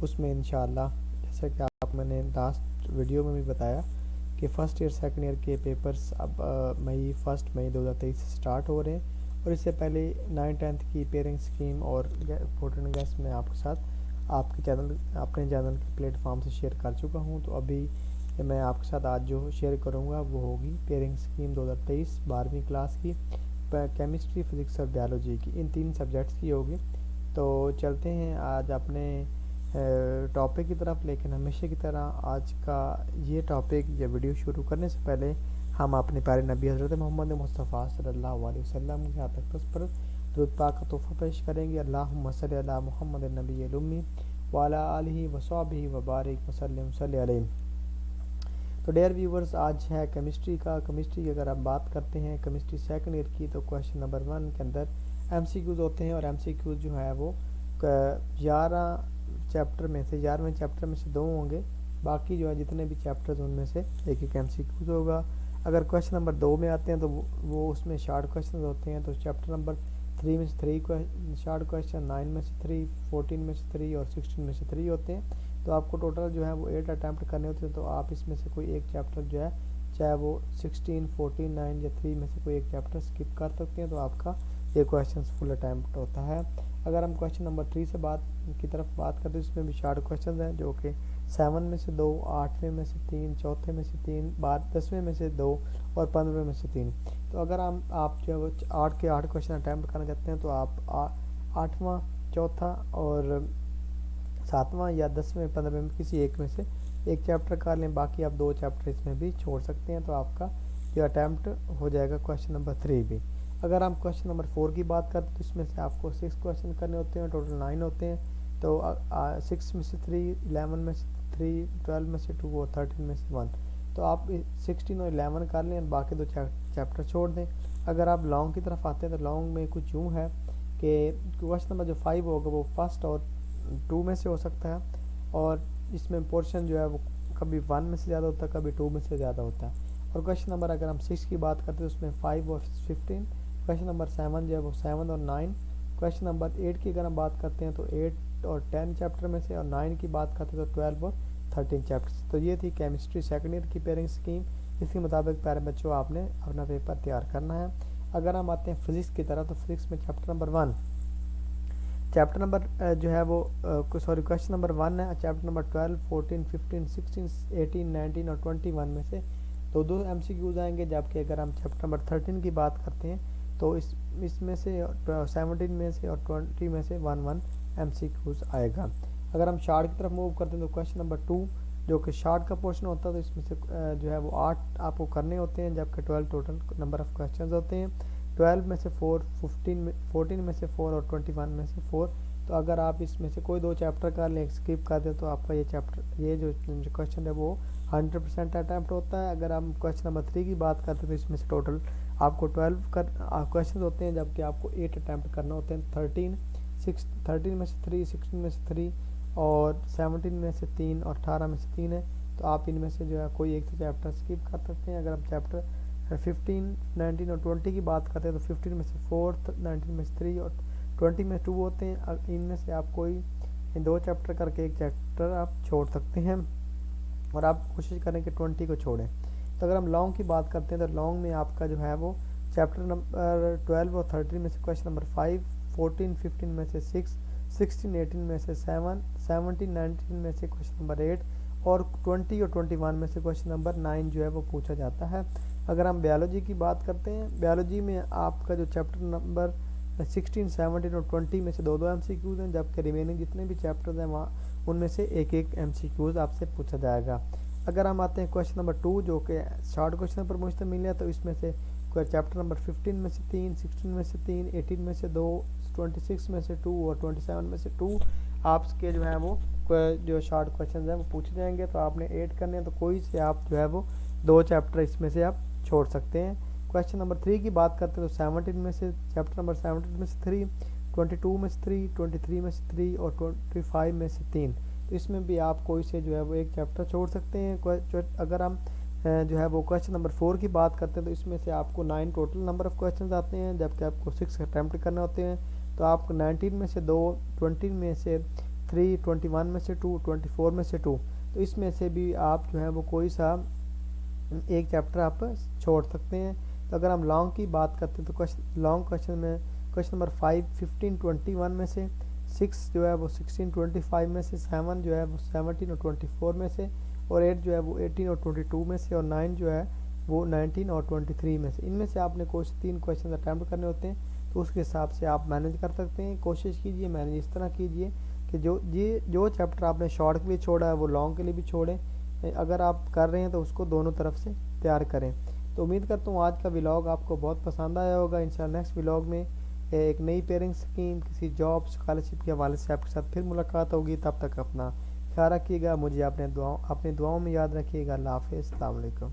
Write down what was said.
उसमें इंशाल्लाह जैसे कि आप मैंने लास्ट वीडियो में भी बताया कि फ़र्स्ट ईयर सेकंड ईयर के पेपर्स अब फर्स्ट मई 2023 से स्टार्ट हो रहे हैं। और इससे पहले 9th-10th की पेयरिंग स्कीम और इम्पोर्टेंट गेस्ट मैं आपके साथ अपने चैनल के प्लेटफॉर्म से शेयर कर चुका हूं। तो अभी मैं आपके साथ आज जो शेयर करूंगा वो होगी पेयरिंग स्कीम 2023 12वीं क्लास की, केमिस्ट्री, फिज़िक्स और बायोलॉजी की, इन 3 सब्जेक्ट्स की होगी। तो चलते हैं आज अपने टॉपिक की तरफ। लेकिन हमेशा की तरह आज का ये टॉपिक या वीडियो शुरू करने से पहले हम अपने प्यारे नबी हज़रत मोहम्मद मुस्तफ़ा सल्लल्लाहु अलैहि वसल्लम के साथ पर दुरूद पाक का तोहफ़ा पेश करेंगे। अल्लाहुम्मा सल्लि अला मुहम्मद नबील उम्मी व अला आलिहि व सहबिहि व बारिक वसल्लम सल्लि अलैहि। तो डेयर व्यूवर्स, आज है केमिस्ट्री की अगर आप बात करते हैं केमिस्ट्री सेकंड ईयर की, तो क्वेश्चन नंबर 1 के अंदर एमसीक्यूज होते हैं। और एमसीक्यूज जो है वो 11वें चैप्टर में से 2 होंगे। बाकी जो है जितने भी चैप्टर्स उनमें से एक एक एमसीक्यूज होगा। अगर क्वेश्चन नंबर 2 में आते हैं तो वो उसमें शार्ट क्वेश्चन होते हैं। तो चैप्टर नंबर 3 में से 3 शार्ट क्वेश्चन, 9 में से 3, 14 में से 3 और 16 में से 3 होते हैं। तो आपको टोटल जो है वो 8 अटैम्प्ट करने होते हैं। तो आप इसमें से कोई एक चैप्टर जो है, चाहे वो 16, 14, 9 या 3 में से कोई एक चैप्टर स्किप कर सकते हैं। तो आपका ये क्वेश्चन फुल अटैम्प्ट होता है। अगर हम क्वेश्चन नंबर 3 से की तरफ बात करते हैं, इसमें भी शार्ट क्वेश्चन हैं जो कि 7 में से 2, 8वें में से 3, 4थे में से 3, 10वें में से 2 और 15वें में से 3। तो अगर आप जो है वो 8 के 8 क्वेश्चन अटैम्प्ट करना चाहते हैं तो आप 8वां, चौथा और 7वां या 10वें, 15वें में किसी एक में से एक चैप्टर कर लें। बाकी आप 2 चैप्टर इसमें भी छोड़ सकते हैं। तो आपका जो अटैम्प्ट हो जाएगा क्वेश्चन नंबर 3 भी। अगर हम क्वेश्चन नंबर 4 की बात करते हैं तो इसमें से आपको 6 क्वेश्चन करने होते हैं, टोटल 9 होते हैं। तो 6 में से 3, 11 में से 3, 12 में से 2 और 13 में से 1। तो आप 16 और 11 कर लें और बाकी 2 चैप्टर छोड़ दें। अगर आप लॉन्ग की तरफ आते हैं तो लॉन्ग में कुछ यूँ है कि क्वेश्चन नंबर जो 5 होगा वो फर्स्ट और 2 में से हो सकता है। और इसमें पोर्शन जो है वो कभी 1 में से ज़्यादा होता है, कभी 2 में से ज़्यादा होता है। और क्वेश्चन नंबर अगर हम 6 की बात करते हैं तो उसमें 5 और 15। क्वेश्चन नंबर 7 जो है वो 7 और 9। क्वेश्चन नंबर 8 की अगर हम बात करते हैं तो 8 और 10 चैप्टर में से, और 9 की बात करते हैं तो 12 और 13 चैप्टर्स। तो ये थी केमिस्ट्री सेकंड ईयर की पेयरिंग स्कीम। इसके मुताबिक प्यारे बच्चों आपने अपना पेपर तैयार करना है। अगर हम आते हैं फिज़िक्स की तरफ, तो फिज़िक्स में चैप्टर नंबर 1 जो है वो क्वेश्चन नंबर 1 है। चैप्टर नंबर 12, 14, 15, 16, 18, 19 और 21 में से 2 एमसीक्यूज आएंगे। जबकि अगर हम चैप्टर नंबर 13 की बात करते हैं तो इसमें से 17 में से और 20 में से 1 एमसीक्यूज आएगा। अगर हम शार्ट की तरफ मूव करते हैं तो क्वेश्चन नंबर 2 जो कि शार्ट का पोर्शन होता है, तो इसमें से जो है वो 8 आपको करने होते हैं, जबकि 12 टोटल नंबर ऑफ क्वेश्चन होते हैं। 12 में से 4, 14 में से 4 और 21 में से 4। तो अगर आप इसमें से कोई 2 चैप्टर कर लें, स्किप कर दें, तो आपका ये जो क्वेश्चन है वो 100% अटैम्प्ट होता है। अगर हम क्वेश्चन नंबर 3 की बात करते हैं तो इसमें से टोटल आपको 12 क्वेश्चन होते हैं, जबकि आपको 8 अटैम्प्ट करना होते हैं। 13 में से 3, 16 में से 3 और 17 में से 3 और 18 में से 3 है। तो आप इनमें से जो है कोई एक चैप्टर स्किप कर सकते हैं। अगर हम चैप्टर 15, 19 और 20 की बात करते हैं तो 15 में से 4, 19 में से 3 और 20 में 2 होते हैं। इनमें से आप कोई 2 चैप्टर करके एक चैप्टर आप छोड़ सकते हैं और आप कोशिश करें कि 20 को छोड़ें। तो अगर हम लॉन्ग की बात करते हैं तो लॉन्ग में आपका जो है वो चैप्टर नंबर 12 और 13 में से क्वेश्चन नंबर 5, 14, 15 में से 6, 16, 18 में से 7, 17, 19 में से क्वेश्चन नंबर 8 और 20 और 21 में से क्वेश्चन नंबर 9 जो है वो पूछा जाता है। अगर हम बायोलॉजी की बात करते हैं, बायोलॉजी में आपका जो चैप्टर नंबर 16, 17 और 20 में से 2 एमसीक्यूज हैं, जबकि रिमेनिंग जितने भी चैप्टर्स हैं वहाँ उनमें से एक एक एमसीक्यूज आपसे पूछा जाएगा। अगर हम आते हैं क्वेश्चन नंबर 2 जो कि शॉर्ट क्वेश्चन पर मुश्तमिल है, तो इसमें से चैप्टर नंबर 15 में से 3, 16 में से 3, 18 में से 2, 26 में से 2 और 27 में से 2 आपके जो है वो जो शॉर्ट क्वेश्चन हैं वो पूछे जाएंगे। तो आपने 8 करने हैं, तो कोई से आप जो है वो 2 चैप्टर इसमें से आप छोड़ सकते हैं। क्वेश्चन नंबर 3 की बात करते हैं तो 17 में से चैप्टर नंबर 17 में से 3, 22 में से 3, 23 में से 3 और 25 में से 3। तो इसमें भी आप कोई से जो है वो एक चैप्टर छोड़ सकते हैं। अगर हम जो है वो क्वेश्चन नंबर 4 की बात करते हैं तो इसमें से आपको 9 टोटल नंबर ऑफ क्वेश्चन आते हैं, जबकि आपको 6 अटैम्प्ट करने होते हैं। तो आपको 19 में से 2, 20 में से 3, 21 में से 2, 24 में से 2, तो इसमें से भी आप जो है वो कोई सा एक चैप्टर आप छोड़ सकते हैं। तो अगर हम लॉन्ग की बात करते हैं तो लॉन्ग क्वेश्चन में क्वेश्चन नंबर 5 15, 21 में से, 6 जो है वो 16, 25 में से, 7 जो है वो 17 और 24 में से, और 8 जो है वो 18 और 22 में से, और 9 जो है वो 19 और 23 में से। इनमें से आपने कुछ 3 क्वेश्चन अटैम्प्ट करने होते हैं, तो उसके हिसाब से आप मैनेज कर सकते हैं। कोशिश कीजिए मैनेज इस तरह कीजिए कि जो चैप्टर आपने शॉर्ट के लिए छोड़ा है वो लॉन्ग के लिए भी छोड़ें। अगर आप कर रहे हैं तो उसको दोनों तरफ से तैयार करें। तो उम्मीद करता हूँ आज का व्लॉग आपको बहुत पसंद आया होगा। इंशाल्लाह नेक्स्ट व्लॉग में एक नई पेयरिंग स्कीम, किसी जॉब, स्कॉलरशिप के हवाले से आपके साथ फिर मुलाकात होगी। तब तक अपना ख्याल रखिएगा, मुझे अपने दुआओं में याद रखिएगा। अल्लाह हाफ़िज़, अस्सलाम वालेकुम।